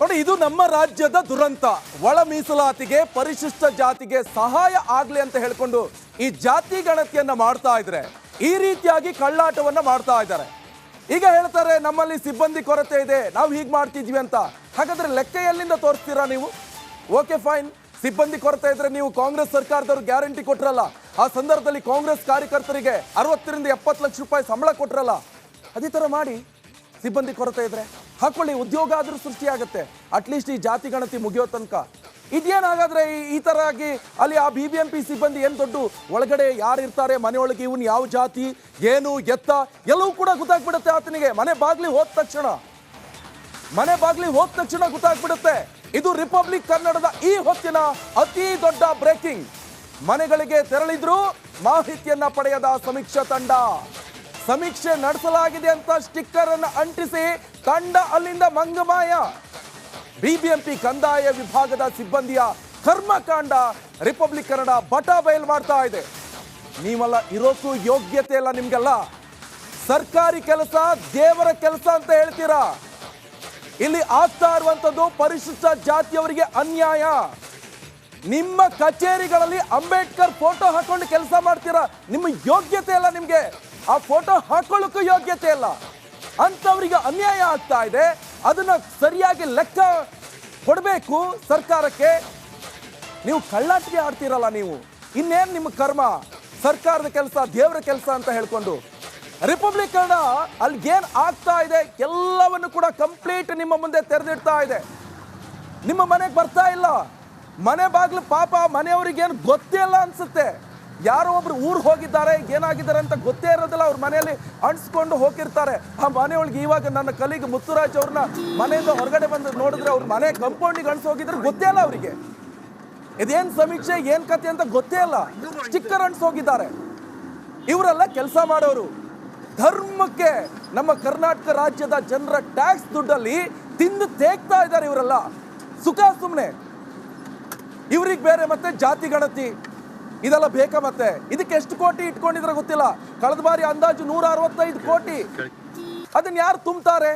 ನೋಡಿ, ಇದು ನಮ್ಮ ರಾಜ್ಯದ ದುರಂತ. ಒಳ ಮೀಸಲಾತಿಗೆ ಪರಿಶಿಷ್ಟ ಜಾತಿಗೆ ಸಹಾಯ ಆಗ್ಲಿ ಅಂತ ಹೇಳ್ಕೊಂಡು ಈ ಜಾತಿ ಗಣತಿಯನ್ನ ಮಾಡ್ತಾ ಇದ್ರೆ ಈ ರೀತಿಯಾಗಿ ಕಳ್ಳಾಟವನ್ನ ಮಾಡ್ತಾ ಇದ್ದಾರೆ. ಈಗ ಹೇಳ್ತಾರೆ ನಮ್ಮಲ್ಲಿ ಸಿಬ್ಬಂದಿ ಕೊರತೆ ಇದೆ, ನಾವು ಹೀಗೆ ಮಾಡ್ತಿದ್ವಿ ಅಂತ. ಹಾಗಾದ್ರೆ ಲೆಕ್ಕ ಎಲ್ಲಿಂದ ತೋರಿಸ್ತೀರಾ ನೀವು? ಓಕೆ ಫೈನ್, ಸಿಬ್ಬಂದಿ ಕೊರತೆ ಇದ್ರೆ ನೀವು ಕಾಂಗ್ರೆಸ್ ಸರ್ಕಾರದವರು ಗ್ಯಾರಂಟಿ ಕೊಟ್ರಲ್ಲ, ಆ ಸಂದರ್ಭದಲ್ಲಿ ಕಾಂಗ್ರೆಸ್ ಕಾರ್ಯಕರ್ತರಿಗೆ 60 ರಿಂದ 70 ಲಕ್ಷ ರೂಪಾಯಿ ಸಂಬಳ ಕೊಟ್ರಲ್ಲ, ಅದೇ ತರ ಮಾಡಿ. ಸಿಬ್ಬಂದಿ ಕೊರತೆ ಇದ್ರೆ ಹಾಕೊಳ್ಳಿ, ಉದ್ಯೋಗ ಆದ್ರೂ ಸೃಷ್ಟಿಯಾಗುತ್ತೆ. ಅಟ್ಲೀಸ್ಟ್ ಈ ಜಾತಿ ಗಣತಿ ಮುಗಿಯೋ ತನಕ ಇದೇನಾಗಾದ್ರೆ ಈ ತರ ಆಗಿ ಅಲ್ಲಿ ಆ BBMP ಸಿಬ್ಬಂದಿ ಏನ್ ದೊಡ್ಡ ಒಳಗಡೆ ಯಾರು ಇರ್ತಾರೆ, ಮನೆಯೊಳಗೆ ಇವನ್ ಯಾವ ಜಾತಿ ಏನು ಎತ್ತ ಎಲ್ಲವೂ ಕೂಡ ಗೊತ್ತಾಗ್ಬಿಡುತ್ತೆ ಆತನಿಗೆ. ಮನೆ ಬಾಗ್ಲಿ ಹೋದ ತಕ್ಷಣ ಗೊತ್ತಾಗ್ಬಿಡುತ್ತೆ. ಇದು ರಿಪಬ್ಲಿಕ್ ಕನ್ನಡದ ಈ ಹೊತ್ತಿನ ಅತಿ ದೊಡ್ಡ ಬ್ರೇಕಿಂಗ್. ಮನೆಗಳಿಗೆ ತೆರಳಿದ್ರು ಮಾಹಿತಿಯನ್ನ ಪಡೆಯದ ಸಮೀಕ್ಷಾ ತಂಡ. ಸಮೀಕ್ಷೆ ನಡೆಸಲಾಗಿದೆ ಅಂತ ಸ್ಟಿಕ್ಕರ್ ಅನ್ನು ಅಂಟಿಸಿ ತಂಡ ಅಲ್ಲಿಂದ ಮಂಗಮಾಯ. BBMP ಕಂದಾಯ ವಿಭಾಗದ ಸಿಬ್ಬಂದಿಯ ಕರ್ಮಕಾಂಡ ರಿಪಬ್ಲಿಕ್ ಕನ್ನಡ ಬಟಾ ಬಯಲು ಮಾಡ್ತಾ ಇದೆ. ನೀವೆಲ್ಲ ಇರೋಕ್ಕೂ ಯೋಗ್ಯತೆ ಇಲ್ಲ ನಿಮ್ಗೆಲ್ಲ. ಸರ್ಕಾರಿ ಕೆಲಸ ದೇವರ ಕೆಲಸ ಅಂತ ಹೇಳ್ತೀರಾ. ಇಲ್ಲಿ ಆಗ್ತಾ ಇರುವಂತದ್ದು ಪರಿಶಿಷ್ಟ ಜಾತಿಯವರಿಗೆ ಅನ್ಯಾಯ. ನಿಮ್ಮ ಕಚೇರಿಗಳಲ್ಲಿ ಅಂಬೇಡ್ಕರ್ ಫೋಟೋ ಹಾಕೊಂಡು ಕೆಲಸ ಮಾಡ್ತೀರಾ, ನಿಮ್ಮ ಯೋಗ್ಯತೆ ಇಲ್ಲ. ನಿಮ್ಗೆ ಆ ಫೋಟೋ ಹಾಕೊಳ್ಳೋಕ್ಕೂ ಯೋಗ್ಯತೆ ಇಲ್ಲ. ಅಂತವರಿಗೆ ಅನ್ಯಾಯ ಆಗ್ತಾ ಇದೆ. ಅದನ್ನ ಸರಿಯಾಗಿ ಲೆಕ್ಕ ಕೊಡಬೇಕು ಸರ್ಕಾರಕ್ಕೆ. ನೀವು ಕಳ್ಳಾಟಿಗೆ ಆಡ್ತೀರಲ್ಲ ನೀವು, ಇನ್ನೇನು ನಿಮ್ಮ ಕರ್ಮ? ಸರ್ಕಾರದ ಕೆಲಸ ದೇವರ ಕೆಲಸ ಅಂತ ಹೇಳ್ಕೊಂಡು ರಿಪಬ್ಲಿಕ್ ಕನ್ನಡ ಅಲ್ಲಿ ಏನ್ ಆಗ್ತಾ ಇದೆ ಎಲ್ಲವನ್ನು ಕೂಡ ಕಂಪ್ಲೀಟ್ ನಿಮ್ಮ ಮುಂದೆ ತೆರೆದಿಡ್ತಾ ಇದೆ. ನಿಮ್ಮ ಮನೆಗೆ ಬರ್ತಾ ಇಲ್ಲ, ಮನೆ ಬಾಗ್ಲು ಪಾಪ ಮನೆಯವ್ರಿಗೆ ಏನು ಗೊತ್ತೇ ಇಲ್ಲ ಅನ್ಸುತ್ತೆ. ಯಾರೋ ಒಬ್ರು ಊರು ಹೋಗಿದ್ದಾರೆ, ಏನಾಗಿದ್ದಾರೆ ಅಂತ ಗೊತ್ತೇ ಇರೋದಿಲ್ಲ. ಅವ್ರ ಮನೆಯಲ್ಲಿ ಅಣಿಸ್ಕೊಂಡು ಹೋಗಿರ್ತಾರೆ. ಆ ಮನೆಯೊಳಗೆ ಇವಾಗ ನನ್ನ ಕಲೀಗ್ ಮುತ್ತುರಾಜ್ ಅವ್ರನ್ನ ಮನೆಯಿಂದ ಹೊರಗಡೆ ಬಂದು ನೋಡಿದ್ರೆ ಅವ್ರ ಮನೆ ಕಂಪೌಂಡಿಗೆ ಅಣಿಸ್ ಹೋಗಿದ್ರೆ ಗೊತ್ತೇ ಇಲ್ಲ ಅವರಿಗೆ. ಇದೇನ್ ಸಮೀಕ್ಷೆ ಏನ್ ಕತೆ ಅಂತ ಗೊತ್ತೇ ಇಲ್ಲ. ಸ್ಟಿಕ್ಕರ್ ಅಣಿಸ್ ಹೋಗಿದ್ದಾರೆ. ಇವರೆಲ್ಲ ಕೆಲಸ ಮಾಡೋರು. ಧರ್ಮಕ್ಕೆ ನಮ್ಮ ಕರ್ನಾಟಕ ರಾಜ್ಯದ ಜನರ ಟ್ಯಾಕ್ಸ್ ದುಡ್ಡಲ್ಲಿ ತಿಂದು ತೇಗ್ತಾ ಇದ್ದಾರೆ ಇವರೆಲ್ಲ. ಸುಖ ಸುಮ್ಮನೆ ಇವ್ರಿಗೆ ಬೇರೆ ಮತ್ತೆ ಜಾತಿ ಗಣತಿ ಇದೆಲ್ಲ ಬೇಕಾ? ಮತ್ತೆ ಇದಕ್ಕೆ ಎಷ್ಟು ಕೋಟಿ ಇಟ್ಕೊಂಡಿದ್ರೆ ಗೊತ್ತಿಲ್ಲ. ಕಳೆದ ಬಾರಿ ಅಂದಾಜು 165 ಕೋಟಿ. ಅದನ್ನ ಯಾರು ತುಂಬ್ತಾರೆ?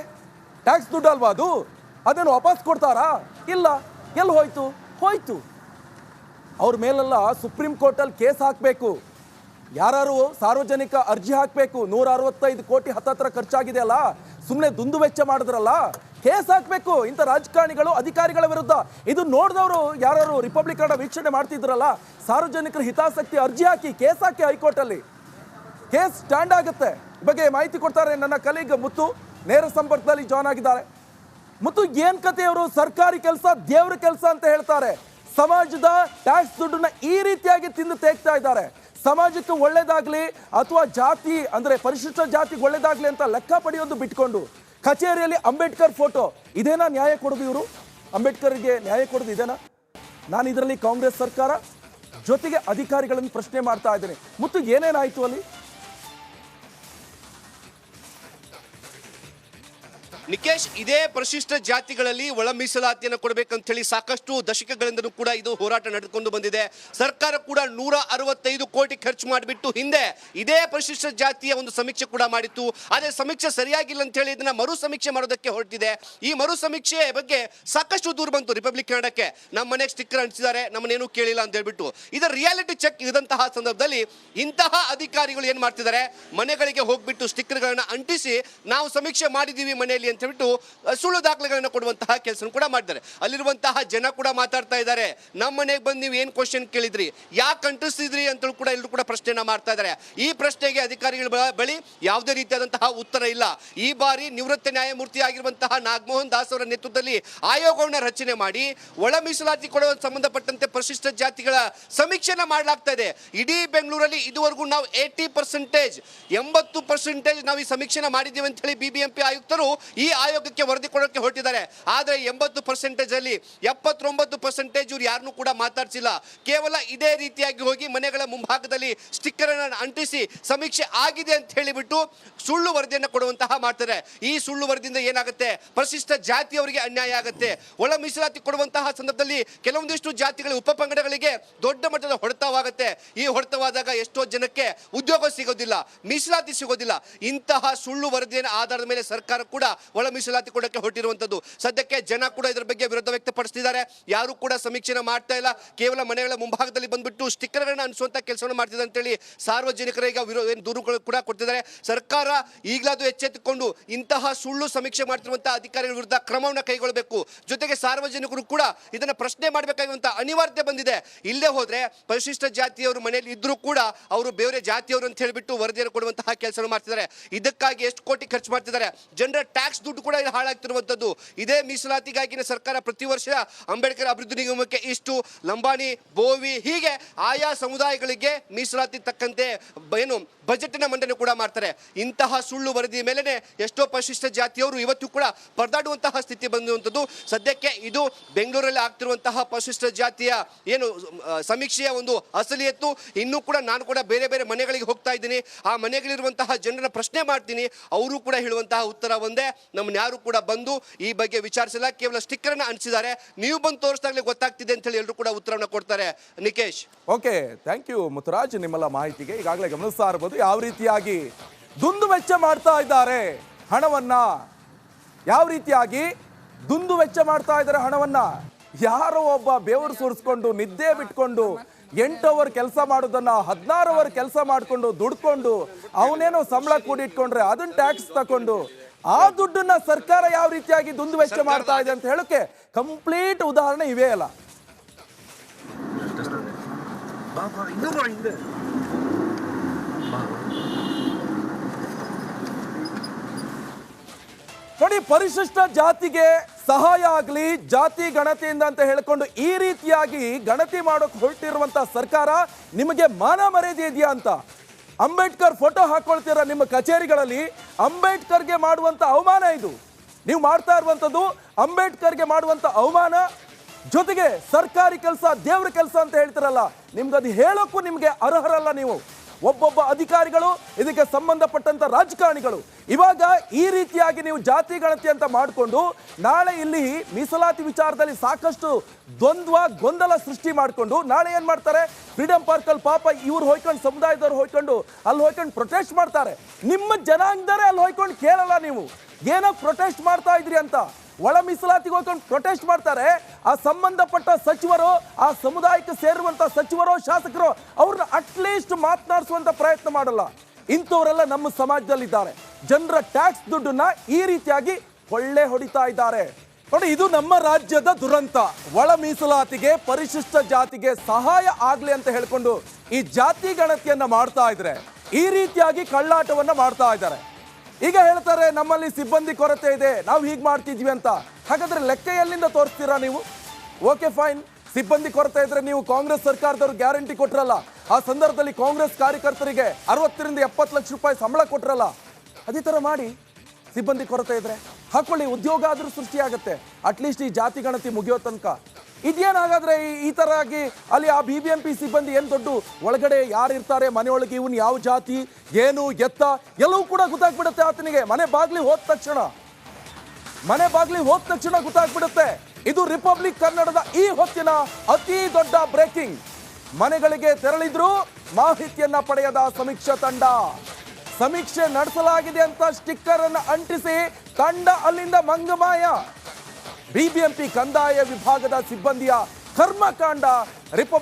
ಟ್ಯಾಕ್ಸ್ ದುಡ್ಡು ಅಲ್ವಾ ಅದು? ಅದನ್ನು ವಾಪಸ್ ಕೊಡ್ತಾರಾ? ಇಲ್ಲ. ಎಲ್ಲಿ ಹೋಯ್ತು. ಅವ್ರ ಮೇಲೆಲ್ಲ ಸುಪ್ರೀಂ ಕೋರ್ಟಲ್ಲಿ ಕೇಸ್ ಹಾಕಬೇಕು. ಯಾರು ಸಾರ್ವಜನಿಕ ಅರ್ಜಿ ಹಾಕಬೇಕು. 165 ಕೋಟಿ ಹತ್ತತ್ರ ಖರ್ಚಾಗಿದೆ ಅಲ್ಲ, ಸುಮ್ಮನೆ ದುಂದು ವೆಚ್ಚ ಮಾಡಿದ್ರಲ್ಲ, ಕೇಸ್ ಹಾಕಬೇಕು ಇಂಥ ರಾಜಕಾರಣಿಗಳು ಅಧಿಕಾರಿಗಳ ವಿರುದ್ಧ. ಇದು ನೋಡಿದವರು ಯಾರು ರಿಪಬ್ಲಿಕ್ ಕನ್ನಡ ವೀಕ್ಷಣೆ ಮಾಡ್ತಿದ್ರಲ್ಲ, ಸಾರ್ವಜನಿಕರ ಹಿತಾಸಕ್ತಿ ಅರ್ಜಿ ಹಾಕಿ ಕೇಸ್ ಹಾಕಿ ಹೈಕೋರ್ಟಲ್ಲಿ ಕೇಸ್ ಸ್ಟ್ಯಾಂಡ್ ಆಗುತ್ತೆ. ಬಗ್ಗೆ ಮಾಹಿತಿ ಕೊಡ್ತಾರೆ ನನ್ನ ಕಲೀಗ್ ಮುತ್ತು, ನೇರ ಸಂಪರ್ಕದಲ್ಲಿ ಜಾಯ್ನ್ ಆಗಿದ್ದಾರೆ. ಮುತ್ತು, ಏನ್ ಕತೆ? ಅವರು ಸರ್ಕಾರಿ ಕೆಲಸ ದೇವ್ರ ಕೆಲಸ ಅಂತ ಹೇಳ್ತಾರೆ. ಸಮಾಜದ ಟ್ಯಾಕ್ಸ್ ದುಡ್ಡನ್ನ ಈ ರೀತಿಯಾಗಿ ತಿಂದು ತೇಗ್ತಾ ಇದ್ದಾರೆ. ಸಮಾಜಕ್ಕೆ ಒಳ್ಳೇದಾಗ್ಲಿ ಅಥವಾ ಜಾತಿ ಅಂದ್ರೆ ಪರಿಶಿಷ್ಟ ಜಾತಿಗೆ ಒಳ್ಳೇದಾಗ್ಲಿ ಅಂತ ಲೆಕ್ಕ ಪಡೆಯೋದು ಬಿಟ್ಕೊಂಡು ಕಚೇರಿಯಲ್ಲಿ ಅಂಬೇಡ್ಕರ್ ಫೋಟೋ, ಇದೇನಾ ನ್ಯಾಯ ಕೊಡೋದು? ಇವರು ಅಂಬೇಡ್ಕರ್ಗೆ ನ್ಯಾಯ ಕೊಡೋದು ಇದೇನಾ? ನಾನು ಇದರಲ್ಲಿ ಕಾಂಗ್ರೆಸ್ ಸರ್ಕಾರ ಜೊತೆಗೆ ಅಧಿಕಾರಿಗಳನ್ನು ಪ್ರಶ್ನೆ ಮಾಡ್ತಾ ಇದ್ದೇನೆ. ಮುತ್ತು, ಏನೇನಾಯ್ತು ಅಲ್ಲಿ? ನಿಕೇಶ್, ಇದೇ ಪರಿಶಿಷ್ಟ ಜಾತಿಗಳಲ್ಲಿ ಒಳ ಮೀಸಲಾತಿಯನ್ನು ಕೊಡಬೇಕಂತ ಹೇಳಿ ಸಾಕಷ್ಟು ದಶಕಗಳಿಂದಲೂ ಕೂಡ ಇದು ಹೋರಾಟ ನಡೆದುಕೊಂಡು ಬಂದಿದೆ. ಸರ್ಕಾರ ಕೂಡ 165 ಕೋಟಿ ಖರ್ಚು ಮಾಡಿಬಿಟ್ಟು ಹಿಂದೆ ಇದೇ ಪರಿಶಿಷ್ಟ ಜಾತಿಯ ಒಂದು ಸಮೀಕ್ಷೆ ಕೂಡ ಮಾಡಿತ್ತು. ಆದರೆ ಸಮೀಕ್ಷೆ ಸರಿಯಾಗಿಲ್ಲ ಅಂತ ಹೇಳಿ ಇದನ್ನ ಮರು ಸಮೀಕ್ಷೆ ಮಾಡೋದಕ್ಕೆ ಹೊರಟಿದೆ. ಈ ಮರು ಸಮೀಕ್ಷೆ ಬಗ್ಗೆ ಸಾಕಷ್ಟು ದೂರ ಬಂತು ರಿಪಬ್ಲಿಕ್ ಕನ್ನಡಕ್ಕೆ. ನಮ್ಮ ಮನೆಗೆ ಸ್ಟಿಕ್ಕರ್ ಅಂಟಿಸಿದ್ದಾರೆ, ನಮ್ಮನ್ನೇನು ಕೇಳಿಲ್ಲ ಅಂತ ಹೇಳ್ಬಿಟ್ಟು. ಇದರ ರಿಯಾಲಿಟಿ ಚೆಕ್ ಇದಂತಹ ಸಂದರ್ಭದಲ್ಲಿ ಇಂತಹ ಅಧಿಕಾರಿಗಳು ಏನ್ ಮಾಡ್ತಿದ್ದಾರೆ, ಮನೆಗಳಿಗೆ ಹೋಗ್ಬಿಟ್ಟು ಸ್ಟಿಕ್ಕರ್ಗಳನ್ನ ಅಂಟಿಸಿ ನಾವು ಸಮೀಕ್ಷೆ ಮಾಡಿದೀವಿ ಮನೆಯಲ್ಲಿ ಅಂತ ಹೇಳ್ಬಿಟ್ಟು ಸುಳ್ಳು ದಾಖಲೆಗಳನ್ನು ಕೊಡುವಂತಹ ಕೆಲಸ ಕೂಡ ಮಾಡಿದ್ದಾರೆ. ಅಲ್ಲಿರುವಂತಹ ಜನ ಕೂಡ ಮಾತಾಡ್ತಾ ಇದ್ದಾರೆ, ನಮ್ಮ ಮನೆಗೆ ಬಂದು ನೀವು ಏನ್ ಕ್ವಶನ್ ಕೇಳಿದ್ರಿ, ಯಾಕೆ ಅಂಟಿಸಿದ್ರಿ ಅಂತ ಕೂಡ ಎಲ್ಲರೂ ಕೂಡ ಪ್ರಶ್ನೆಯನ್ನ ಮಾಡ್ತಾ ಇದ್ದಾರೆ. ಈ ಪ್ರಶ್ನೆಗೆ ಅಧಿಕಾರಿಗಳ ಬಳಿ ಯಾವುದೇ ರೀತಿಯಾದಂತಹ ಉತ್ತರ ಇಲ್ಲ. ಈ ಬಾರಿ ನಿವೃತ್ತ ನ್ಯಾಯಮೂರ್ತಿ ಆಗಿರುವಂತಹ ನಾಗಮೋಹನ್ ದಾಸ್ ಅವರ ನೇತೃತ್ವದಲ್ಲಿ ಆಯೋಗವನ್ನು ರಚನೆ ಮಾಡಿ ಒಳ ಮೀಸಲಾತಿ ಕೊಡುವ ಸಂಬಂಧಪಟ್ಟಂತೆ ಪರಿಶಿಷ್ಟ ಜಾತಿಗಳ ಸಮೀಕ್ಷೆನ ಮಾಡಲಾಗ್ತಾ ಇದೆ. ಇಡೀ ಬೆಂಗಳೂರಲ್ಲಿ ಇದುವರೆಗೂ ನಾವು 80% ನಾವು ಈ ಸಮೀಕ್ಷೆನ ಮಾಡಿದ್ದೀವಿ ಅಂತ ಹೇಳಿ BBMP ಆಯುಕ್ತರು ಈ ಆಯೋಗಕ್ಕೆ ವರದಿ ಕೊಡೋಕೆ ಹೊರಟಿದ್ದಾರೆ. ಆದರೆ 80% ಅಲ್ಲಿ 79% ಇವ್ರು ಯಾರನ್ನೂ ಕೂಡ ಮಾತಾಡ್ಸಿಲ್ಲ. ಕೇವಲ ಇದೇ ರೀತಿಯಾಗಿ ಹೋಗಿ ಮನೆಗಳ ಮುಂಭಾಗದಲ್ಲಿ ಸ್ಟಿಕ್ಕರ್ ಅನ್ನು ಅಂಟಿಸಿ ಸಮೀಕ್ಷೆ ಆಗಿದೆ ಅಂತ ಹೇಳಿಬಿಟ್ಟು ಸುಳ್ಳು ವರದಿಯನ್ನು ಕೊಡುವಂತಹ ಮಾಡ್ತಾರೆ. ಈ ಸುಳ್ಳು ವರದಿಯಿಂದ ಏನಾಗುತ್ತೆ, ಪರಿಶಿಷ್ಟ ಜಾತಿಯವರಿಗೆ ಅನ್ಯಾಯ ಆಗುತ್ತೆ. ಒಳ ಮೀಸಲಾತಿ ಕೊಡುವಂತಹ ಸಂದರ್ಭದಲ್ಲಿ ಕೆಲವೊಂದಿಷ್ಟು ಜಾತಿಗಳ ಉಪಪಂಗಡಗಳಿಗೆ ದೊಡ್ಡ ಮಟ್ಟದ ಹೊಡೆತವಾಗುತ್ತೆ. ಈ ಹೊಡೆತವಾದಾಗ ಎಷ್ಟೋ ಜನಕ್ಕೆ ಉದ್ಯೋಗ ಸಿಗೋದಿಲ್ಲ, ಮೀಸಲಾತಿ ಸಿಗೋದಿಲ್ಲ. ಇಂತಹ ಸುಳ್ಳು ವರದಿಯ ಆಧಾರದ ಮೇಲೆ ಸರ್ಕಾರ ಕೂಡ ಒಳ ಮೀಸಲಾತಿ ಕೊಡಕ್ಕೆ ಹೊರಟಿರುವಂತದ್ದು. ಸದ್ಯಕ್ಕೆ ಜನ ಕೂಡ ಇದರ ಬಗ್ಗೆ ವಿರೋಧ ವ್ಯಕ್ತಪಡಿಸ್ತಿದ್ದಾರೆ. ಯಾರು ಕೂಡ ಸಮೀಕ್ಷೆನ ಮಾಡ್ತಾ ಇಲ್ಲ, ಕೇವಲ ಮನೆಗಳ ಮುಂಭಾಗದಲ್ಲಿ ಬಂದ್ಬಿಟ್ಟು ಸ್ಟಿಕ್ಕರ್ಗಳನ್ನ ಅನಿಸುವಂತ ಕೆಲಸವನ್ನು ಮಾಡ್ತಿದೆ ಅಂತೇಳಿ ಸಾರ್ವಜನಿಕರಿಗೆ ದೂರುಗಳು ಕೂಡ ಕೊಡ್ತಿದ್ದಾರೆ. ಸರ್ಕಾರ ಈಗಲಾದ್ರೂ ಎಚ್ಚೆತ್ತುಕೊಂಡು ಇಂತಹ ಸುಳ್ಳು ಸಮೀಕ್ಷೆ ಮಾಡ್ತಿರುವಂತಹ ಅಧಿಕಾರಿಗಳ ವಿರುದ್ಧ ಕ್ರಮವನ್ನು ಕೈಗೊಳ್ಳಬೇಕು. ಜೊತೆಗೆ ಸಾರ್ವಜನಿಕರು ಕೂಡ ಇದನ್ನ ಪ್ರಶ್ನೆ ಮಾಡಬೇಕಾಗಿರುವಂತಹ ಅನಿವಾರ್ಯತೆ ಬಂದಿದೆ. ಇಲ್ಲೇ ಹೋದ್ರೆ ಪರಿಶಿಷ್ಟ ಜಾತಿಯವರು ಮನೆಯಲ್ಲಿ ಇದ್ರೂ ಕೂಡ ಅವರು ಬೇರೆ ಜಾತಿಯವರು ಅಂತ ಹೇಳಿಬಿಟ್ಟು ವರದಿಯನ್ನು ಕೊಡುವಂತಹ ಕೆಲಸ ಮಾಡ್ತಿದ್ದಾರೆ. ಇದಕ್ಕಾಗಿ ಎಷ್ಟು ಕೋಟಿ ಖರ್ಚು ಮಾಡ್ತಿದ್ದಾರೆ, ಜನರ ಟ್ಯಾಕ್ಸ್ ದುಡ್ಡು ಕೂಡ ಇಲ್ಲಿ ಹಾಳಾಗ್ತಿರುವಂತದ್ದು. ಇದೇ ಮೀಸಲಾತಿಗಾಗಿ ಸರ್ಕಾರ ಪ್ರತಿ ವರ್ಷ ಅಂಬೇಡ್ಕರ್ ಅಭಿವೃದ್ಧಿ ನಿಗಮಕ್ಕೆ ಇಷ್ಟು, ಲಂಬಾಣಿ, ಬೋವಿ ಹೀಗೆ ಆಯಾ ಸಮುದಾಯಗಳಿಗೆ ಮೀಸಲಾತಿ ತಕ್ಕಂತೆ ಏನು ಬಜೆಟ್ ನ ಮಂಡನೆ ಕೂಡ ಮಾಡ್ತಾರೆ. ಇಂತಹ ಸುಳ್ಳು ವರದಿ ಮೇಲೆನೆ ಎಷ್ಟೋ ಪರಿಶಿಷ್ಟ ಜಾತಿಯವರು ಇವತ್ತು ಕೂಡ ಪರದಾಡುವಂತಹ ಸ್ಥಿತಿ ಬಂದಿರುವಂತದ್ದು. ಸದ್ಯಕ್ಕೆ ಇದು ಬೆಂಗಳೂರಲ್ಲಿ ಆಗ್ತಿರುವಂತಹ ಪರಿಶಿಷ್ಟ ಜಾತಿಯ ಏನು ಸಮೀಕ್ಷೆಯ ಒಂದು ಅಸಲಿಯತ್ತು. ಇನ್ನೂ ಕೂಡ ನಾನು ಕೂಡ ಬೇರೆ ಬೇರೆ ಮನೆಗಳಿಗೆ ಹೋಗ್ತಾ ಇದ್ದೀನಿ, ಆ ಮನೆಗಳಿರುವಂತಹ ಜನರನ್ನ ಪ್ರಶ್ನೆ ಮಾಡ್ತೀನಿ. ಅವರು ಕೂಡ ಹೇಳುವಂತಹ ಉತ್ತರ ಒಂದೇ, ನಮ್ಮನ್ನ ಯಾರು ಕೂಡ ಬಂದು ಈ ಬಗ್ಗೆ ವಿಚಾರಿಸಿಲ್ಲ, ಕೇವಲ ಸ್ಟಿಕ್ಕರ್ ಅನ್ನ ಅಂಟಿಸಿದ್ದಾರೆ, ನೀವು ಬಂದು ತೋರಿಸಿದಾಗಲೇ ಗೊತ್ತಾಗ್ತಿದೆ ಅಂತ ಹೇಳಿ ಎಲ್ಲರೂ ಕೂಡ ಉತ್ತರವನ್ನು ಕೊಡ್ತಾರೆ. Nikesh. Okay, thank you Muthuraj ನಿಮ್ಮೆಲ್ಲ ಮಾಹಿತಿಗೆ. ಈಗಾಗಲೇ ಗಮನಿಸ್ತಾ ಇರಬಹುದು ಯಾವ ರೀತಿಯಾಗಿ ದುಂದು ವೆಚ್ಚ ಮಾಡ್ತಾ ಇದ್ದಾರೆ ಹಣವನ್ನ, ಯಾವ ರೀತಿಯಾಗಿ ದುಂದು ವೆಚ್ಚ ಮಾಡ್ತಾ ಇದ್ದಾರೆ ಹಣವನ್ನ. ಯಾರೋ ಒಬ್ಬ ಬೇವರು ಸುರಿಸ್ಕೊಂಡು ನಿದ್ದೆ ಬಿಟ್ಕೊಂಡು 8 ಅವರ್ ಕೆಲಸ ಮಾಡೋದನ್ನ 16 ಅವರ್ ಕೆಲಸ ಮಾಡ್ಕೊಂಡು ದುಡ್ಕೊಂಡು ಅವನೇನೋ ಸಂಬಳ ಕೂಡಿಟ್ಕೊಂಡ್ರೆ ಅದನ್ನ ಟ್ಯಾಕ್ಸ್ ತಕೊಂಡು ಆ ದುಡ್ಡನ್ನ ಸರ್ಕಾರ ಯಾವ ರೀತಿಯಾಗಿ ದುಂದು ವೆಚ್ಚ ಮಾಡ್ತಾ ಇದೆ ಅಂತ ಹೇಳಕ್ಕೆ ಕಂಪ್ಲೀಟ್ ಉದಾಹರಣೆ ಇವೇ ಅಲ್ಲ. ನೋಡಿ, ಪರಿಶಿಷ್ಟ ಜಾತಿಗೆ ಸಹಾಯ ಆಗಲಿ, ಜಾತಿ ಗಣತಿಯಿಂದ ಅಂತ ಹೇಳ್ಕೊಂಡು ಈ ರೀತಿಯಾಗಿ ಗಣತಿ ಮಾಡೋಕೆ ಹೊರಟಿರುವಂತ ಸರ್ಕಾರ ನಿಮಗೆ ಮಾನ ಮರ್ಯಾದೆ ಇದೆಯಾ ಅಂತ. ಅಂಬೇಡ್ಕರ್ ಫೋಟೋ ಹಾಕೊಳ್ತೀರ ನಿಮ್ಮ ಕಚೇರಿಗಳಲ್ಲಿ, ಅಂಬೇಡ್ಕರ್ಗೆ ಮಾಡುವಂತ ಅವಮಾನ ಇದು. ನೀವು ಮಾಡ್ತಾ ಇರುವಂತದ್ದು ಅಂಬೇಡ್ಕರ್ಗೆ ಮಾಡುವಂತ ಅವಮಾನ. ಜೊತೆಗೆ ಸರ್ಕಾರಿ ಕೆಲಸ ದೇವ್ರ ಕೆಲಸ ಅಂತ ಹೇಳ್ತಿರಲ್ಲ, ನಿಮ್ಗೆ ಅದು ಹೇಳೋಕ್ಕೂ ನಿಮ್ಗೆ ಅರ್ಹರಲ್ಲ ನೀವು. ಒಬ್ಬೊಬ್ಬ ಅಧಿಕಾರಿಗಳು, ಇದಕ್ಕೆ ಸಂಬಂಧಪಟ್ಟಂತ ರಾಜಕಾರಣಿಗಳು ಇವಾಗ ಈ ರೀತಿಯಾಗಿ ನೀವು ಜಾತಿ ಗಣತಿ ಅಂತ ಮಾಡಿಕೊಂಡು ನಾಳೆ ಇಲ್ಲಿ ಮೀಸಲಾತಿ ವಿಚಾರದಲ್ಲಿ ಸಾಕಷ್ಟು ಗೊಂದಲ ಸೃಷ್ಟಿ ಮಾಡಿಕೊಂಡು ನಾಳೆ ಏನ್ ಮಾಡ್ತಾರೆ, ಫ್ರೀಡಂ ಪಾರ್ಕ್ ಅಲ್ಲಿ ಪಾಪ ಇವ್ರು ಹೋಯ್ಕೊಂಡು ಸಮುದಾಯದವ್ರು ಹೋಯ್ಕೊಂಡು ಅಲ್ಲಿ ಹೋಯ್ಕೊಂಡು ಪ್ರೊಟೆಸ್ಟ್ ಮಾಡ್ತಾರೆ. ನಿಮ್ಮ ಜನಾಂಗದವರೇ ಅಲ್ಲಿ ಹೋಯ್ಕೊಂಡು ಕೇಳಲ್ಲ ನೀವು ಏನೋ ಪ್ರೊಟೆಸ್ಟ್ ಮಾಡ್ತಾ ಇದ್ರಿ ಅಂತ. ಒಳ ಮೀಸಲಾತಿಗೆ ಹೋಗ್ಕೊಂಡು ಪ್ರೊಟೆಸ್ಟ್ ಮಾಡ್ತಾರೆ. ಆ ಸಂಬಂಧಪಟ್ಟ ಸಚಿವರು, ಆ ಸಮುದಾಯಕ್ಕೆ ಸೇರುವಂತ ಸಚಿವರು, ಶಾಸಕರು ಅವ್ರನ್ನ ಅಟ್ಲೀಸ್ಟ್ ಮಾತನಾಡಿಸುವಂತ ಪ್ರಯತ್ನ ಮಾಡಲ್ಲ. ಇಂಥವರೆಲ್ಲ ನಮ್ಮ ಸಮಾಜದಲ್ಲಿದ್ದಾರೆ. ಜನರ ಟ್ಯಾಕ್ಸ್ ದುಡ್ಡನ್ನ ಈ ರೀತಿಯಾಗಿ ಕೊಳ್ಳೆ ಹೊಡಿತಾ ಇದ್ದಾರೆ. ನೋಡಿ, ಇದು ನಮ್ಮ ರಾಜ್ಯದ ದುರಂತ. ಒಳ ಮೀಸಲಾತಿಗೆ ಪರಿಶಿಷ್ಟ ಜಾತಿಗೆ ಸಹಾಯ ಆಗ್ಲಿ ಅಂತ ಹೇಳ್ಕೊಂಡು ಈ ಜಾತಿ ಗಣತಿಯನ್ನ ಮಾಡ್ತಾ ಇದ್ರೆ ಈ ರೀತಿಯಾಗಿ ಕಳ್ಳಾಟವನ್ನ ಮಾಡ್ತಾ ಇದ್ದಾರೆ. ಈಗ ಹೇಳ್ತಾರೆ ನಮ್ಮಲ್ಲಿ ಸಿಬ್ಬಂದಿ ಕೊರತೆ ಇದೆ, ನಾವು ಹೀಗೆ ಮಾಡ್ತಿದ್ವಿ ಅಂತ. ಹಾಗಾದ್ರೆ ಲೆಕ್ಕ ಎಲ್ಲಿಂದ ತೋರಿಸ್ತೀರಾ ನೀವು? ಓಕೆ ಫೈನ್, ಸಿಬ್ಬಂದಿ ಕೊರತೆ ಇದ್ರೆ ನೀವು ಕಾಂಗ್ರೆಸ್ ಸರ್ಕಾರದವ್ರು ಗ್ಯಾರಂಟಿ ಕೊಟ್ರಲ್ಲ, ಆ ಸಂದರ್ಭದಲ್ಲಿ ಕಾಂಗ್ರೆಸ್ ಕಾರ್ಯಕರ್ತರಿಗೆ 60 ರಿಂದ 70 ಲಕ್ಷ ರೂಪಾಯಿ ಸಂಬಳ ಕೊಟ್ರಲ್ಲ, ಅದೇ ತರ ಮಾಡಿ. ಸಿಬ್ಬಂದಿ ಕೊರತೆ ಇದ್ರೆ ಹಾಕೊಳ್ಳಿ, ಉದ್ಯೋಗ ಆದ್ರೂ ಸೃಷ್ಟಿಯಾಗತ್ತೆ. ಅಟ್ಲೀಸ್ಟ್ ಈ ಜಾತಿ ಗಣತಿ ಮುಗಿಯೋ ತನಕ ಇದೇನಾಗಾದ್ರೆ ಈ ತರ ಆಗಿ ಅಲ್ಲಿ ಆ BBMP ಸಿಬ್ಬಂದಿ ಏನ್ ದೊಡ್ಡ ಒಳಗಡೆ ಯಾರು ಇರ್ತಾರೆ, ಮನೆಯೊಳಗೆ ಇವನ್ ಯಾವ ಜಾತಿ ಏನು ಎತ್ತ ಎಲ್ಲವೂ ಕೂಡ ಗೊತ್ತಾಗ್ಬಿಡುತ್ತೆ ಆತನಿಗೆ. ಮನೆ ಬಾಗ್ಲಿ ಹೋದ ತಕ್ಷಣ ಗೊತ್ತಾಗ್ಬಿಡುತ್ತೆ. ಇದು ರಿಪಬ್ಲಿಕ್ ಕನ್ನಡದ ಈ ಹೊತ್ತಿನ ಅತಿ ದೊಡ್ಡ ಬ್ರೇಕಿಂಗ್. ಮನೆಗಳಿಗೆ ತೆರಳಿದ್ರು ಮಾಹಿತಿಯನ್ನ ಪಡೆಯದ ಸಮೀಕ್ಷಾ ತಂಡ. ಸಮೀಕ್ಷೆ ನಡೆಸಲಾಗಿದೆ ಅಂತ ಸ್ಟಿಕ್ಕರ್ ಅನ್ನು ಅಂಟಿಸಿ ತಂಡ ಅಲ್ಲಿಂದ ಮಂಗಮಾಯ. BBMP ಕಂದಾಯ ವಿಭಾಗದ ಸಿಬ್ಬಂದಿಯ ಕರ್ಮಕಾಂಡ ರಿಪಬ್ಲಿಕ್